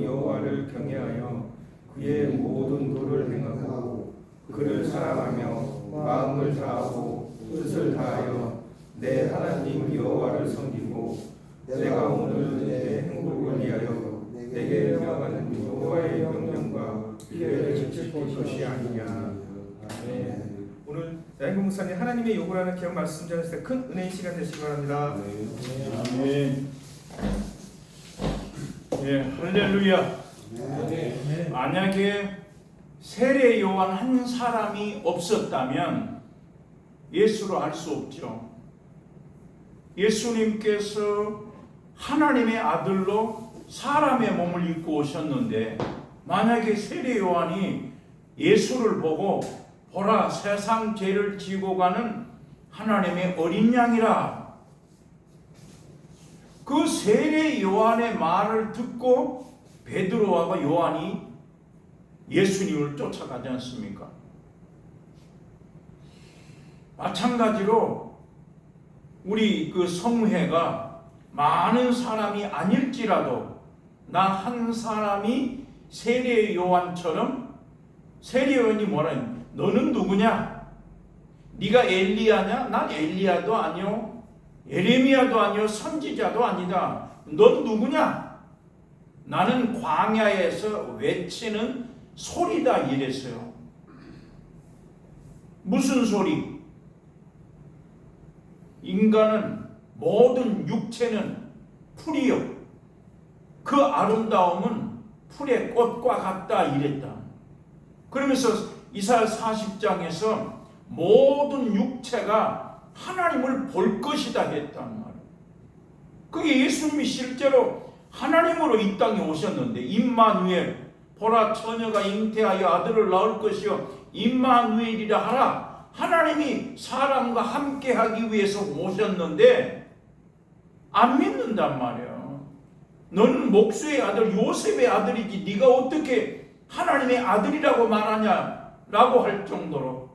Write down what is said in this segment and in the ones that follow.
여호와를 경외하여 그의 모든 도를 행하고 그를 사랑하며 마음을 다하고 뜻을 다하여 내 하나님 여호와를 섬기고 내가 오늘 내 행복을 위하여 내게 명하는 여호와의 명령과 규례를 지킬 것이 아니냐. 아멘. 오늘 양국 목사님 하나님의 요구라는 기억 말씀 전했을 때 큰 은혜의 시간 되시기 바랍니다. 아멘. 예, 할렐루야. 만약에 세례 요한 한 사람이 없었다면 예수를 알 수 없죠. 예수님께서 하나님의 아들로 사람의 몸을 입고 오셨는데, 만약에 세례 요한이 예수를 보고 보라 세상 죄를 지고 가는 하나님의 어린 양이라, 그 세례 요한의 말을 듣고 베드로와 요한이 예수님을 쫓아가지 않습니까? 마찬가지로 우리 그 성회가 많은 사람이 아닐지라도 나 한 사람이 세례 요한처럼, 세례 요한이 뭐라 했냐? 너는 누구냐? 네가 엘리야냐? 난 엘리야도 아니요, 예레미야도 아니요, 선지자도 아니다. 넌 누구냐? 나는 광야에서 외치는 소리다 이랬어요. 무슨 소리? 인간은, 모든 육체는 풀이요, 그 아름다움은 풀의 꽃과 같다 이랬다. 그러면서 이사야 40장에서 모든 육체가 하나님을 볼 것이다 했단 말이에요. 그게 예수님이 실제로 하나님으로 이 땅에 오셨는데, 임마누엘, 보라 처녀가 잉태하여 아들을 낳을 것이요 임마누엘이라 하라. 하나님이 사람과 함께 하기 위해서 오셨는데 안 믿는단 말이에요. 너는 목수의 아들 요셉의 아들이지 네가 어떻게 하나님의 아들이라고 말하냐 라고 할 정도로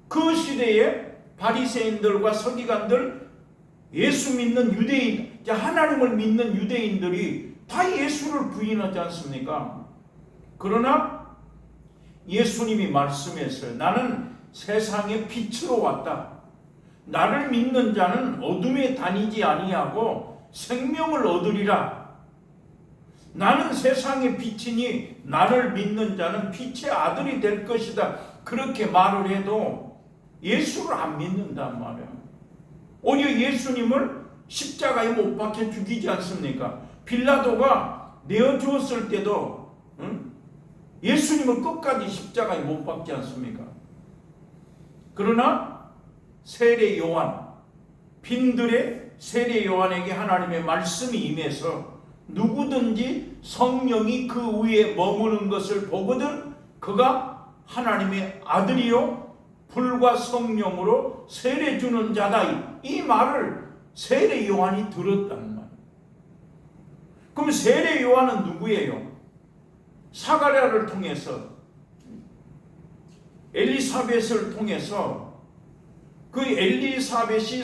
그 시대에 바리새인들과 서기관들, 예수 믿는 유대인, 하나님을 믿는 유대인들이 다 예수를 부인하지 않습니까? 그러나 예수님이 말씀했어요. 나는 세상의 빛으로 왔다. 나를 믿는 자는 어둠에 다니지 아니하고 생명을 얻으리라. 나는 세상의 빛이니 나를 믿는 자는 빛의 아들이 될 것이다. 그렇게 말을 해도 예수를 안 믿는단 말이에요. 오히려 예수님을 십자가에 못 박혀 죽이지 않습니까? 빌라도가 내어주었을 때도 예수님을 끝까지 십자가에 못 박지 않습니까? 그러나 세례 요한, 빈들의 세례 요한에게 하나님의 말씀이 임해서 누구든지 성령이 그 위에 머무는 것을 보거든 그가 하나님의 아들이요 불과 성령으로 세례 주는 자다. 이 말을 세례 요한이 들었단 말이에요. 그럼 세례 요한은 누구예요? 사가랴를 통해서, 엘리사벳을 통해서 그 엘리사벳이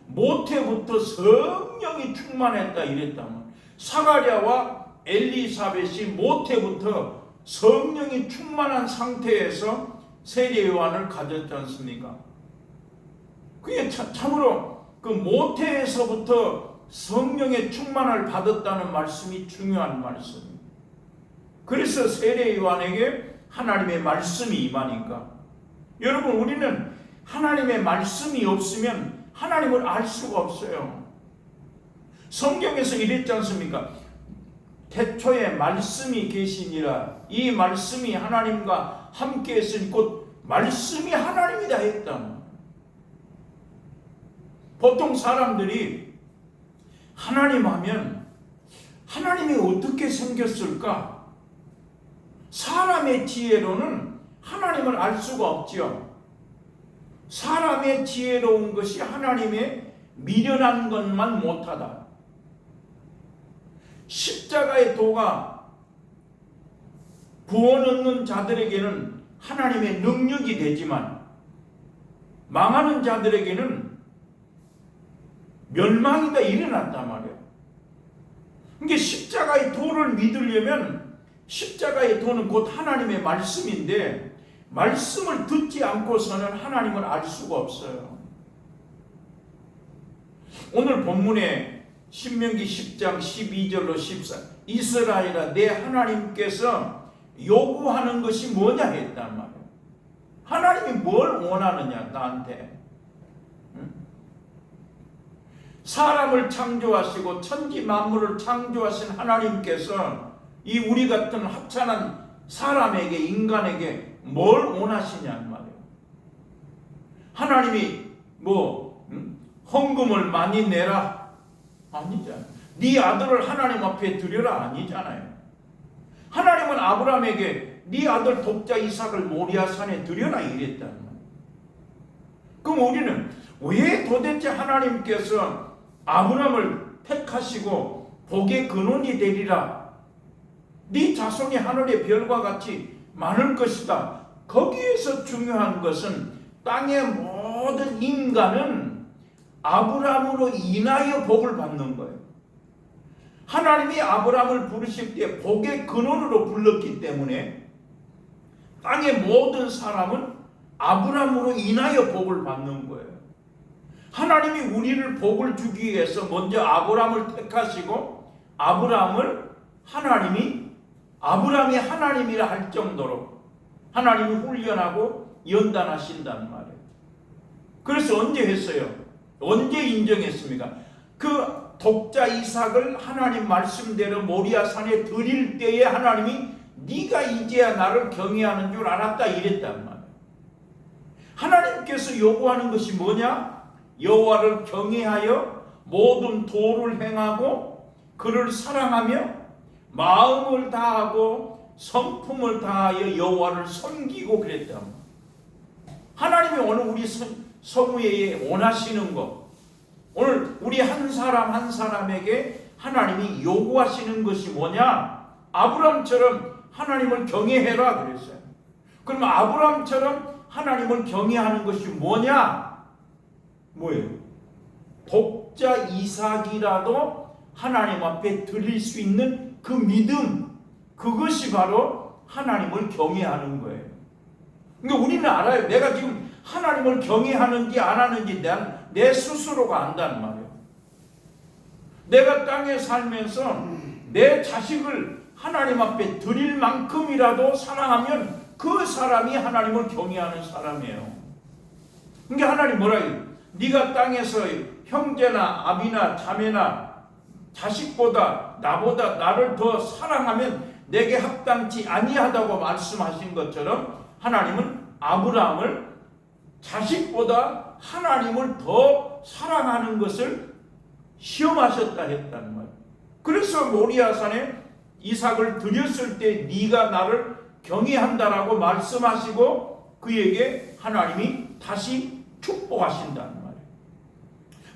모태부터 성령이 충만했다 이랬단 말이에요. 사가랴와 엘리사벳이 모태부터 성령이 충만한 상태에서 세례 요한을 가졌지 않습니까? 그게 참으로 그 모태에서부터 성령의 충만을 받았다는 말씀이 중요한 말씀입니다. 그래서 세례 요한에게 하나님의 말씀이 임하니까, 여러분, 우리는 하나님의 말씀이 없으면 하나님을 알 수가 없어요. 성경에서 이랬지 않습니까? 태초에 말씀이 계시니라. 이 말씀이 하나님과 함께 했으니 곧 말씀이 하나님이다 했다. 보통 사람들이 하나님 하면 하나님이 어떻게 생겼을까? 사람의 지혜로는 하나님을 알 수가 없지요. 사람의 지혜로운 것이 하나님의 미련한 것만 못하다. 십자가의 도가 구원 얻는 자들에게는 하나님의 능력이 되지만 망하는 자들에게는 멸망이다 일어났단 말이에요. 그러니까 십자가의 도를 믿으려면 십자가의 도는 곧 하나님의 말씀인데 말씀을 듣지 않고서는 하나님을 알 수가 없어요. 오늘 본문에 신명기 10장 12절로 14 이스라엘아 내 하나님께서 요구하는 것이 뭐냐 했단 말이에요. 하나님이 뭘 원하느냐 나한테. 사람을 창조하시고 천지 만물을 창조하신 하나님께서 이 우리 같은 하찮은 사람에게 인간에게 뭘 원하시냐는 말이에요. 하나님이 헌금을 많이 내라 아니잖아요. 네 아들을 하나님 앞에 드려라 아니잖아요. 하나님은 아브라함에게 네 아들 독자 이삭을 모리아산에 드려라 이랬단 말이에요. 그럼 우리는 왜 도대체 하나님께서 아브라함을 택하시고 복의 근원이 되리라 네 자손이 하늘의 별과 같이 많을 것이다. 거기에서 중요한 것은 땅의 모든 인간은 아브라함으로 인하여 복을 받는 거예요. 하나님이 아브라함을 부르실 때 복의 근원으로 불렀기 때문에 땅의 모든 사람은 아브라함으로 인하여 복을 받는 거예요. 하나님이 우리를 복을 주기 위해서 먼저 아브라함을 택하시고 아브라함이 하나님이라 할 정도로 하나님이 훈련하고 연단하신다는 말이에요. 그래서 언제 했어요? 언제 인정했습니까? 그 독자 이삭을 하나님 말씀대로 모리아산에 드릴 때에 하나님이 네가 이제야 나를 경외하는 줄 알았다 이랬단 말이에요. 하나님께서 요구하는 것이 뭐냐? 여호와를 경외하여 모든 도를 행하고 그를 사랑하며 마음을 다하고 성품을 다하여 여호와를 섬기고 그랬단 말이에요. 하나님이 오늘 우리 성우에 원하시는 것, 오늘 우리 한 사람 한 사람에게 하나님이 요구하시는 것이 뭐냐? 아브라함처럼 하나님을 경외해라 그랬어요. 그러면 아브라함처럼 하나님을 경외하는 것이 뭐냐? 뭐예요? 독자 이삭이라도 하나님 앞에 드릴 수 있는 그 믿음, 그것이 바로 하나님을 경외하는 거예요. 그러니까 우리는 알아요. 내가 지금 하나님을 경외하는지 안 하는지 내 스스로가 안다는 말이에요. 내가 땅에 살면서 내 자식을 하나님 앞에 드릴 만큼이라도 사랑하면 그 사람이 하나님을 경외하는 사람이에요. 그러니까 하나님 뭐라 해요? 네가 땅에서 형제나 아비나 자매나 자식보다 나보다 나를 더 사랑하면 내게 합당치 아니하다고 말씀하신 것처럼 하나님은 아브라함을 자식보다 하나님을 더 사랑하는 것을 시험하셨다 했다는 말이에요. 그래서 모리아산에 이삭을 드렸을 때 네가 나를 경외한다라고 말씀하시고 그에게 하나님이 다시 축복하신다는 말이에요.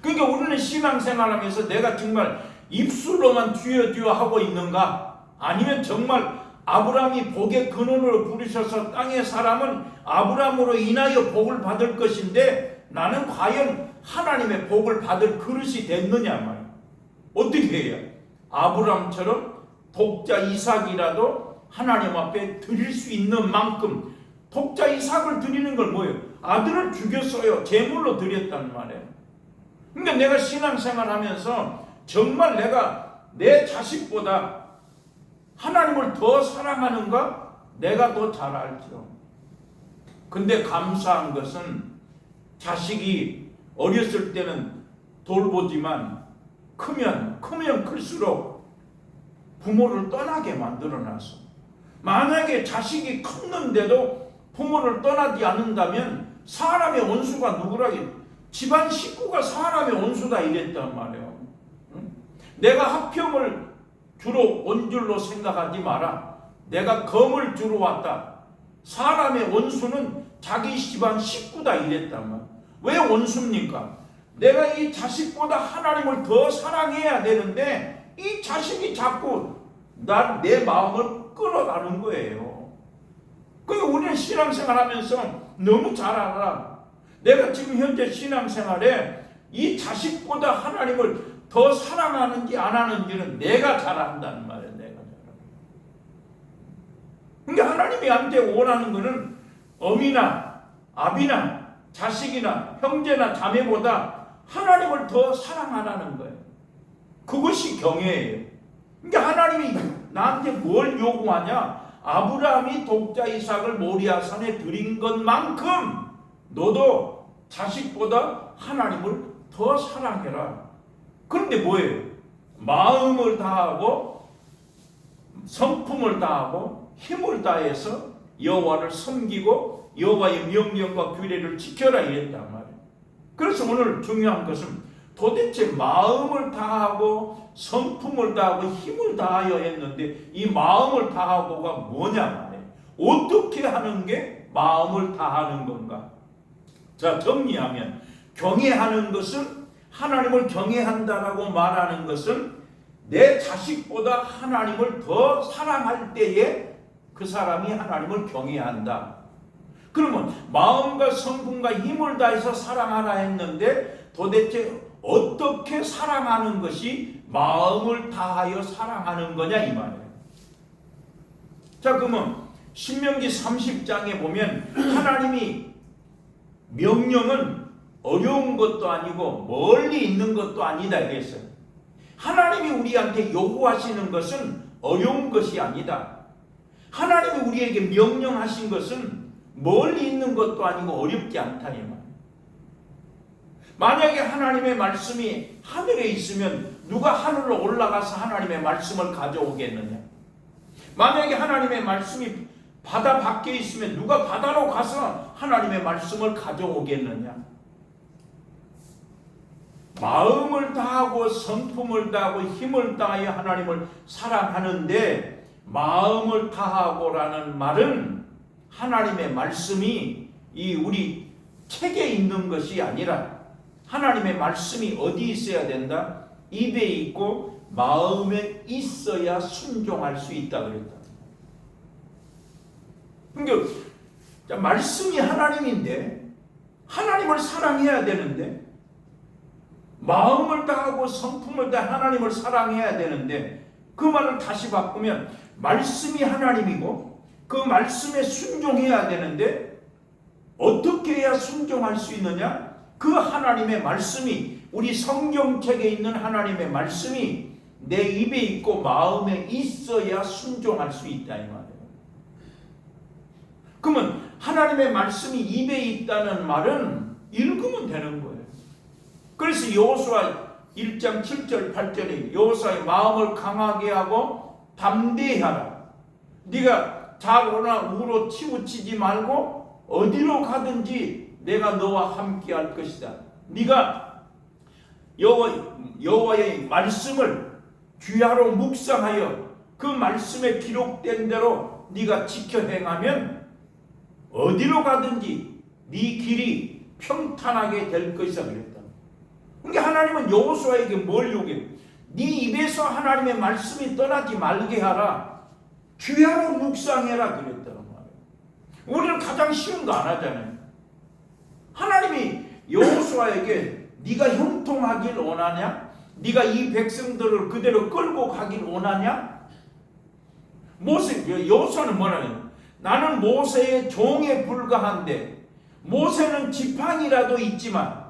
그러니까 우리는 신앙생활하면서 내가 정말 입술로만 쥐어쥐어 하고 있는가? 아니면 정말 아브라함이 복의 근원으로 부르셔서 땅의 사람은 아브라함으로 인하여 복을 받을 것인데 나는 과연 하나님의 복을 받을 그릇이 됐느냐 말이에요. 어떻게 해야? 아브라함처럼 독자 이삭이라도 하나님 앞에 드릴 수 있는 만큼 독자 이삭을 드리는 건 뭐예요? 아들을 죽였어요. 제물로 드렸단 말이에요. 그러니까 내가 신앙생활 하면서 정말 내가 내 자식보다 하나님을 더 사랑하는가? 내가 더 잘 알죠. 근데 감사한 것은 자식이 어렸을 때는 돌보지만 크면 클수록 부모를 떠나게 만들어놨어. 만약에 자식이 컸는데도 부모를 떠나지 않는다면 사람의 원수가 누구라기? 집안 식구가 사람의 원수다 이랬단 말이에요. 내가 화평을 주로 온 줄로 생각하지 마라. 내가 검을 주러 왔다. 사람의 원수는 자기 집안 식구다 이랬단 말이에요. 왜 원수입니까? 내가 이 자식보다 하나님을 더 사랑해야 되는데 이 자식이 자꾸 내 마음을 끌어가는 거예요. 그러니까 우리는 신앙생활 하면서 너무 잘 알아. 내가 지금 현재 신앙생활에 이 자식보다 하나님을 더 사랑하는지 안 하는지는 내가 잘 안다는 말이에요. 내가 잘 안다. 그러니까 하나님이 나한테 원하는 거는 어미나 아비나 자식이나 형제나 자매보다 하나님을 더 사랑하라는 거예요. 그것이 경외예요. 그러니까 하나님이 나한테 뭘 요구하냐? 아브라함이 독자 이삭을 모리아산에 드린 것만큼 너도 자식보다 하나님을 더 사랑해라. 그런데 뭐예요? 마음을 다하고 성품을 다하고 힘을 다해서 여호와를 섬기고 여호와의 명령과 규례를 지켜라 이랬단 말이에요. 그래서 오늘 중요한 것은 도대체 마음을 다하고 성품을 다하고 힘을 다하여 했는데 이 마음을 다하고가 뭐냐 말이에요. 어떻게 하는 게 마음을 다하는 건가? 자, 정리하면 경외하는 것은 하나님을 경외한다라고 말하는 것은 내 자식보다 하나님을 더 사랑할 때에 그 사람이 하나님을 경외한다. 그러면 마음과 성품과 힘을 다해서 사랑하라 했는데 도대체 어떻게 사랑하는 것이 마음을 다하여 사랑하는 거냐 이 말이에요. 자, 그러면 신명기 30장에 보면 하나님이 명령은 어려운 것도 아니고 멀리 있는 것도 아니다 이랬어요. 하나님이 우리한테 요구하시는 것은 어려운 것이 아니다. 하나님이 우리에게 명령하신 것은 멀리 있는 것도 아니고 어렵지 않다 이 말. 만약에 하나님의 말씀이 하늘에 있으면 누가 하늘로 올라가서 하나님의 말씀을 가져오겠느냐? 만약에 하나님의 말씀이 바다 밖에 있으면 누가 바다로 가서 하나님의 말씀을 가져오겠느냐? 마음을 다하고 성품을 다하고 힘을 다하여 하나님을 사랑하는데 마음을 다하고라는 말은 하나님의 말씀이 이 우리 책에 있는 것이 아니라 하나님의 말씀이 어디 있어야 된다? 입에 있고 마음에 있어야 순종할 수 있다 그랬다. 그러니까 말씀이 하나님인데 하나님을 사랑해야 되는데 마음을 다하고 성품을 다해 하나님을 사랑해야 되는데 그 말을 다시 바꾸면 말씀이 하나님이고 그 말씀에 순종해야 되는데 어떻게 해야 순종할 수 있느냐? 그 하나님의 말씀이 우리 성경책에 있는 하나님의 말씀이 내 입에 있고 마음에 있어야 순종할 수 있다 이 말이에요. 그러면 하나님의 말씀이 입에 있다는 말은 읽으면 되는 거예요. 그래서 여호수아 1장 7절 8절에 여호수아의 마음을 강하게 하고 담대히 하라. 네가 좌로나 우로 치우치지 말고 어디로 가든지 내가 너와 함께 할 것이다. 네가 여호와의 말씀을 귀하로 묵상하여 그 말씀에 기록된 대로 네가 지켜 행하면 어디로 가든지 네 길이 평탄하게 될 것이다 그랬다. 그러니까 하나님은 여호수아에게 뭘 요구해? 네 입에서 하나님의 말씀이 떠나지 말게 하라. 귀하로 묵상해라 그랬다는 말이에요. 우리는 가장 쉬운 거 안 하잖아요. 하나님이 여호수아에게 네가 형통하길 원하냐? 네가 이 백성들을 그대로 끌고 가길 원하냐? 여호수아는 뭐라냐? 나는 모세의 종에 불과한데 모세는 지팡이라도 있지만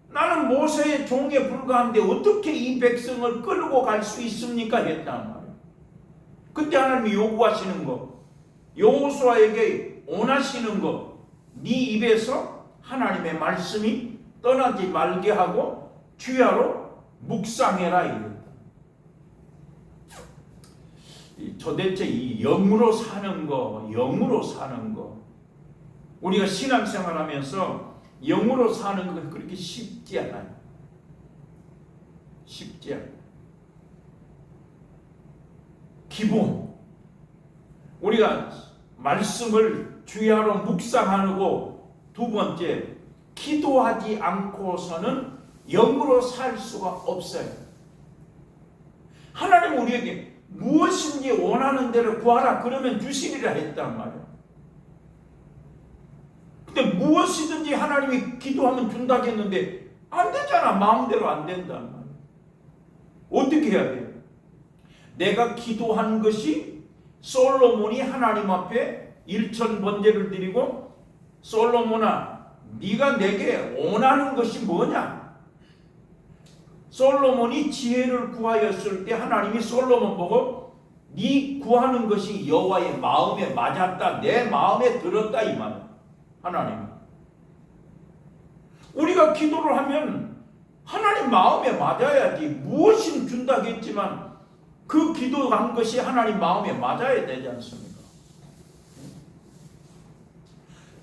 나는 모세의 종에 불과한데 어떻게 이 백성을 끌고 갈 수 있습니까? 했단 말이에요. 그때 하나님이 요구하시는 거, 여호수아에게 원하시는 거, 네 입에서 하나님의 말씀이 떠나지 말게 하고 주야로 묵상해라 이랬다. 도대체 이 영으로 사는 거, 우리가 신앙생활하면서 영으로 사는 건 그렇게 쉽지 않아요. 쉽지 않아요. 기본 우리가 말씀을 주야로 묵상하고 두 번째 기도하지 않고서는 영으로 살 수가 없어요. 하나님은 우리에게 무엇인지 원하는 대로 구하라 그러면 주시리라 했단 말이에요. 근데 무엇이든지 하나님이 기도하면 준다고 했는데 안 되잖아. 마음대로 안 된단 말이에요. 어떻게 해야 돼요? 내가 기도한 것이 솔로몬이 하나님 앞에 일천번제를 드리고 솔로몬아 네가 내게 원하는 것이 뭐냐? 솔로몬이 지혜를 구하였을 때 하나님이 솔로몬 보고 네 구하는 것이 여호와의 마음에 맞았다. 내 마음에 들었다 이 말. 하나님. 우리가 기도를 하면 하나님 마음에 맞아야지. 무엇인 준다겠지만 그 기도한 것이 하나님 마음에 맞아야 되지 않습니까?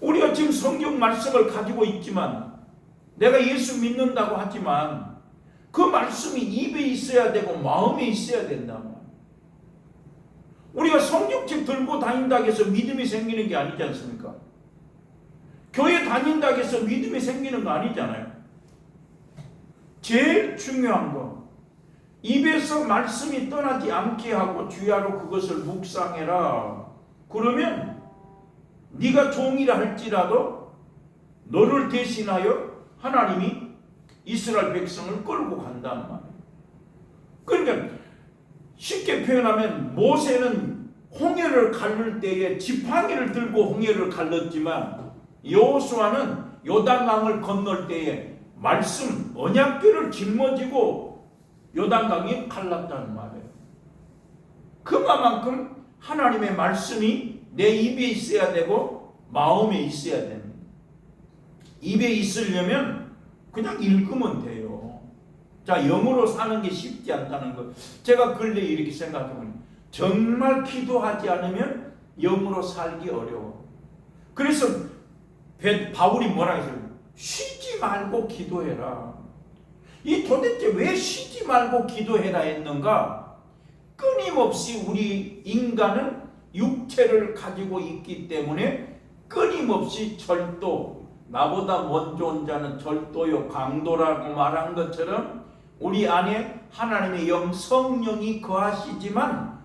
우리가 지금 성경 말씀을 가지고 있지만 내가 예수 믿는다고 하지만 그 말씀이 입에 있어야 되고 마음에 있어야 된다. 우리가 성경책 들고 다닌다고 해서 믿음이 생기는 게 아니지 않습니까? 교회 다닌다고 해서 믿음이 생기는 거 아니잖아요. 제일 중요한 거 입에서 말씀이 떠나지 않게 하고 주야로 그것을 묵상해라. 그러면 네가 종이라 할지라도 너를 대신하여 하나님이 이스라엘 백성을 끌고 간다는 말이에요. 그러니까 쉽게 표현하면 모세는 홍해를 갈릴 때에 지팡이를 들고 홍해를 갈랐지만 여호수아는 요단강을 건널 때에 말씀 언약궤를 짊어지고 요단강이 갈랐다는 말이에요. 그만큼 하나님의 말씀이 내 입에 있어야 되고 마음에 있어야 됩니다. 입에 있으려면 그냥 읽으면 돼요. 자, 영으로 사는 게 쉽지 않다는 거. 제가 근래에 이렇게 생각해보니 정말 기도하지 않으면 영으로 살기 어려워. 그래서 바울이 뭐라 했어요? 쉬지 말고 기도해라. 이 도대체 왜 쉬지 말고 기도해라 했는가? 끊임없이 우리 인간은 육체를 가지고 있기 때문에 끊임없이 절도, 나보다 먼저 온 자는 절도요 강도라고 말한 것처럼 우리 안에 하나님의 영 성령이 거하시지만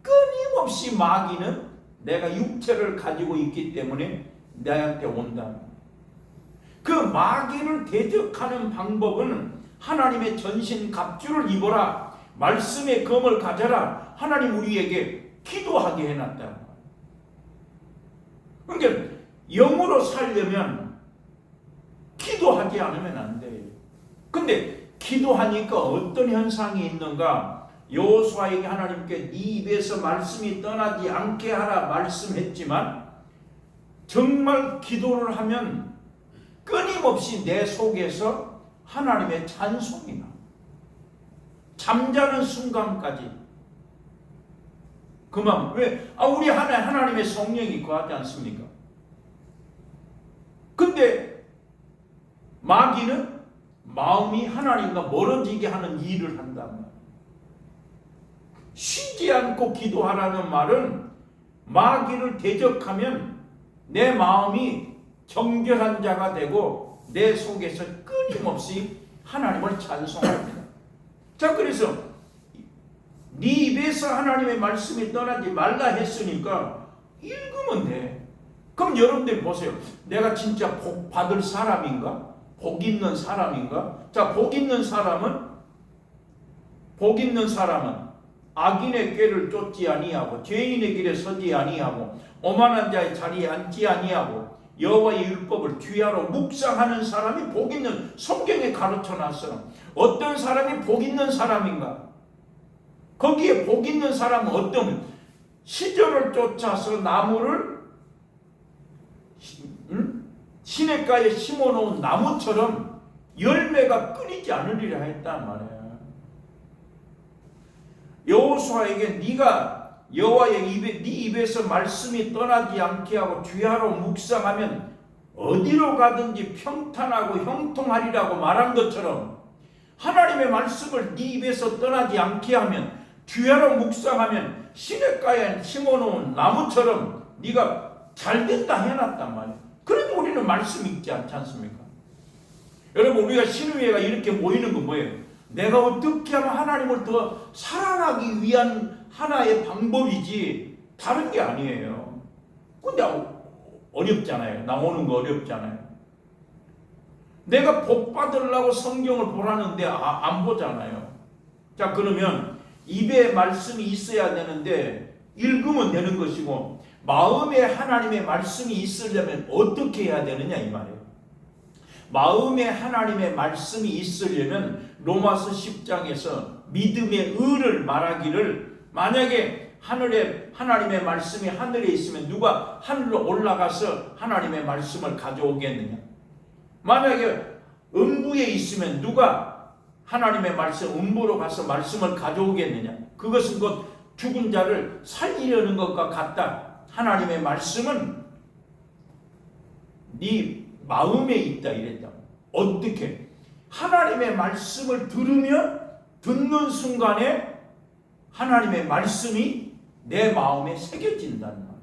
끊임없이 마귀는 내가 육체를 가지고 있기 때문에 나한테 온다. 그 마귀를 대적하는 방법은 하나님의 전신 갑주를 입어라. 말씀의 검을 가져라. 하나님 우리에게 기도하게 해놨다. 그러니까 영으로 살려면 기도하지 않으면 안 돼요. 근데 기도하니까 어떤 현상이 있는가? 여호수아에게 하나님께 네 입에서 말씀이 떠나지 않게 하라 말씀했지만 정말 기도를 하면 끊임없이 내 속에서 하나님의 찬송이 나. 잠자는 순간까지. 그만 왜? 우리 안에 하나님의 성령이 거하지 않습니까? 근데 마귀는 마음이 하나님과 멀어지게 하는 일을 한단 말이에요. 쉬지 않고 기도하라는 말은 마귀를 대적하면 내 마음이 정결한 자가 되고 내 속에서 끊임없이 하나님을 찬송합니다. 자, 그래서 네 입에서 하나님의 말씀이 떠나지 말라 했으니까 읽으면 돼. 그럼 여러분들 보세요. 내가 진짜 복 받을 사람인가? 복 있는 사람인가? 자, 복 있는 사람은 악인의 꾀를 쫓지 아니하고 죄인의 길에 서지 아니하고 오만한 자의 자리에 앉지 아니하고 여호와의 율법을 주야로 묵상하는 사람이 복 있는, 성경에 가르쳐놨어. 어떤 사람이 복 있는 사람인가? 거기에 복 있는 사람은 어떤 시절을 쫓아서 나무를 시냇가에 심어놓은 나무처럼 열매가 끊이지 않으리라 했단 말이야. 여호수아에게 네가 여호와의 입에 네 입에서 말씀이 떠나지 않게 하고 주야로 묵상하면 어디로 가든지 평탄하고 형통하리라고 말한 것처럼 하나님의 말씀을 네 입에서 떠나지 않게 하면 주야로 묵상하면 시냇가에 심어놓은 나무처럼 네가 잘된다 해놨단 말이에요. 그래도 우리는 말씀 읽지 않지 않습니까? 여러분, 우리가 신의회가 이렇게 모이는 건 뭐예요? 내가 어떻게 하면 하나님을 더 사랑하기 위한 하나의 방법이지 다른 게 아니에요. 근데 어렵잖아요. 나오는 거 어렵잖아요. 내가 복 받으려고 성경을 보라는데 안 보잖아요. 자, 그러면 입에 말씀이 있어야 되는데 읽으면 되는 것이고, 마음에 하나님의 말씀이 있으려면 어떻게 해야 되느냐 이 말이에요. 마음에 하나님의 말씀이 있으려면 로마서 10장에서 믿음의 의를 말하기를, 만약에 하늘에 하나님의 말씀이 하늘에 있으면 누가 하늘로 올라가서 하나님의 말씀을 가져오겠느냐? 만약에 음부에 있으면 누가 하나님의 말씀 음부로 가서 말씀을 가져오겠느냐? 그것은 곧 죽은 자를 살리려는 것과 같다. 하나님의 말씀은 네 마음에 있다 이랬다. 어떻게? 하나님의 말씀을 들으면 듣는 순간에 하나님의 말씀이 내 마음에 새겨진다는 말.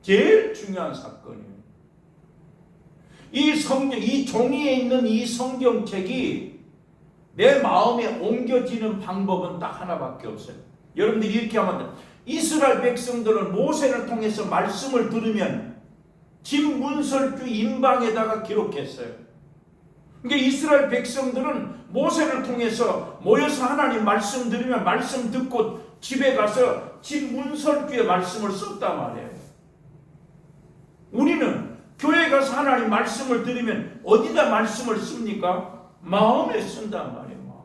제일 중요한 사건이에요. 이 성경, 이 종이에 있는 이 성경책이 내 마음에 옮겨지는 방법은 딱 하나밖에 없어요. 여러분들이 이렇게 하면 돼요. 이스라엘 백성들은 모세를 통해서 말씀을 들으면 진 문설주 임방에다가 기록했어요. 그러니까 이스라엘 백성들은 모세를 통해서 모여서 하나님 말씀 들으면 말씀 듣고 집에 가서 진 문설주에 말씀을 썼단 말이에요. 우리는 교회 가서 하나님 말씀을 들으면 어디다 말씀을 씁니까? 마음에 쓴단 말이에요. 마음에.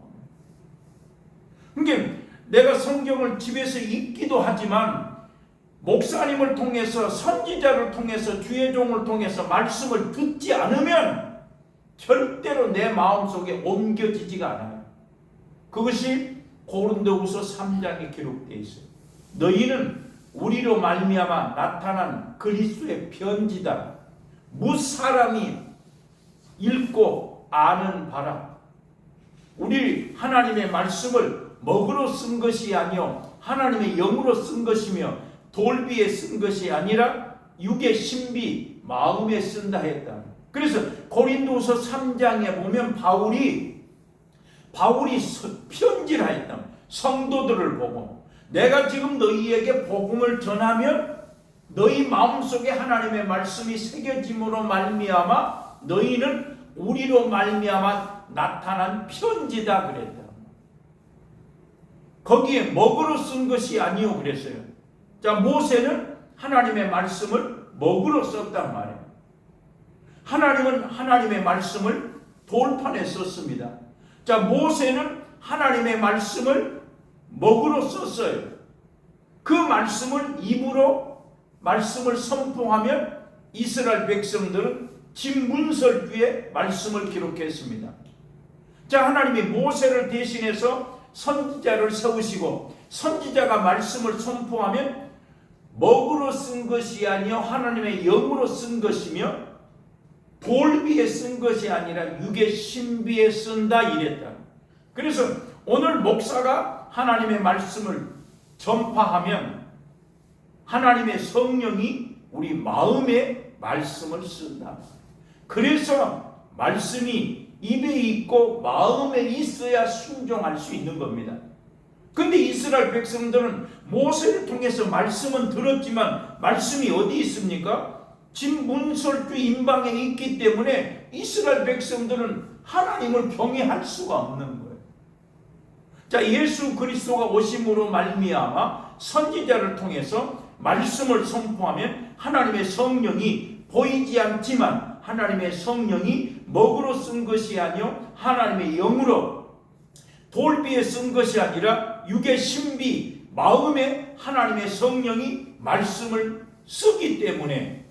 그러니까 내가 성경을 집에서 읽기도 하지만 목사님을 통해서, 선지자를 통해서, 주의 종을 통해서 말씀을 듣지 않으면 절대로 내 마음속에 옮겨지지가 않아요. 그것이 고린도후서 3장에 기록되어 있어요. 너희는 우리로 말미암아 나타난 그리스도의 편지다. 무사람이 읽고 아는 바라. 우리 하나님의 말씀을 먹으로 쓴 것이 아니요 하나님의 영으로 쓴 것이며 돌비에 쓴 것이 아니라 육의 신비 마음에 쓴다 했다. 그래서 고린도서 3장에 보면 바울이 편지를 했다. 성도들을 보고 내가 지금 너희에게 복음을 전하면 너희 마음속에 하나님의 말씀이 새겨짐으로 말미암아 너희는 우리로 말미암아 나타난 편지다 그랬다. 거기에 먹으로 쓴 것이 아니요 그랬어요. 자, 모세는 하나님의 말씀을 먹으로 썼단 말이에요. 하나님은 하나님의 말씀을 돌판에 썼습니다. 자, 모세는 하나님의 말씀을 먹으로 썼어요. 그 말씀을 입으로 말씀을 선포하면 이스라엘 백성들은 진문설주에 말씀을 기록했습니다. 자, 하나님이 모세를 대신해서 선지자를 세우시고 선지자가 말씀을 선포하면 먹으로 쓴 것이 아니요 하나님의 영으로 쓴 것이며 돌비에 쓴 것이 아니라 육의 신비에 쓴다 이랬다. 그래서 오늘 목사가 하나님의 말씀을 전파하면 하나님의 성령이 우리 마음에 말씀을 쓴다. 그래서 말씀이 입에 있고 마음에 있어야 순종할 수 있는 겁니다. 근데 이스라엘 백성들은 모세를 통해서 말씀은 들었지만 말씀이 어디 있습니까? 진문설주 임방에 있기 때문에 이스라엘 백성들은 하나님을 경외할 수가 없는 거예요. 자, 예수 그리스도가 오심으로 말미암아 선지자를 통해서 말씀을 선포하면 하나님의 성령이 보이지 않지만 하나님의 성령이 먹으로 쓴 것이 아니요 하나님의 영으로 돌비에 쓴 것이 아니라 육의 신비 마음에 하나님의 성령이 말씀을 쓰기 때문에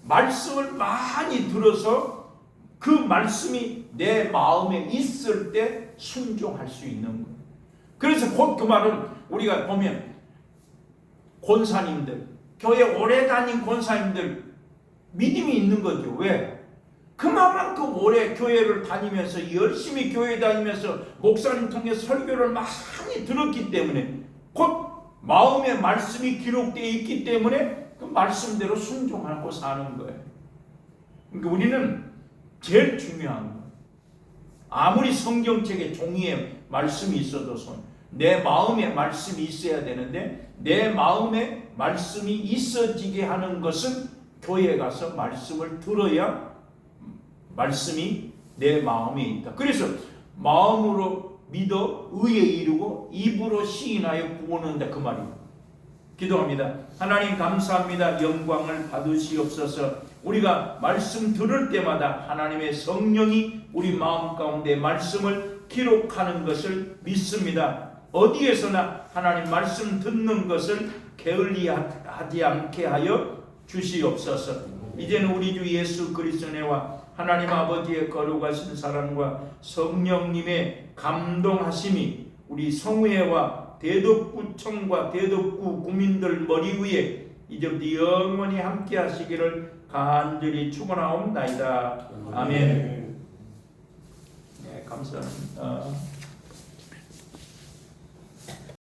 말씀을 많이 들어서 그 말씀이 내 마음에 있을 때 순종할 수 있는 거예요. 그래서 곧 그 말은 우리가 보면 권사님들, 교회 오래 다닌 권사님들 믿음이 있는 거죠. 왜? 그만큼 오래 교회를 다니면서 열심히 교회 다니면서 목사님 통해 설교를 많이 들었기 때문에 곧 마음에 말씀이 기록되어 있기 때문에 그 말씀대로 순종하고 사는 거예요. 그러니까 우리는 제일 중요한 거예요. 아무리 성경책에 종이에 말씀이 있어도 내 마음에 말씀이 있어야 되는데 내 마음에 말씀이 있어지게 하는 것은 교회에 가서 말씀을 들어야 말씀이 내 마음에 있다. 그래서 마음으로 믿어 의에 이르고 입으로 시인하여 구원을 얻는다 그 말이에요. 기도합니다. 하나님 감사합니다. 영광을 받으시옵소서. 우리가 말씀 들을 때마다 하나님의 성령이 우리 마음 가운데 말씀을 기록하는 것을 믿습니다. 어디에서나 하나님 말씀 듣는 것을 게을리하지 않게 하여 주시옵소서. 이제는 우리 주 예수 그리스도의 은혜와 하나님 아버지의 거룩하신 사랑과 성령님의 감동하심이 우리 성회와 대덕구청과 대덕구 구민들 머리 위에 이제부터 영원히 함께 하시기를 간절히 축원하옵나이다. 아멘. 네, 감사합니다.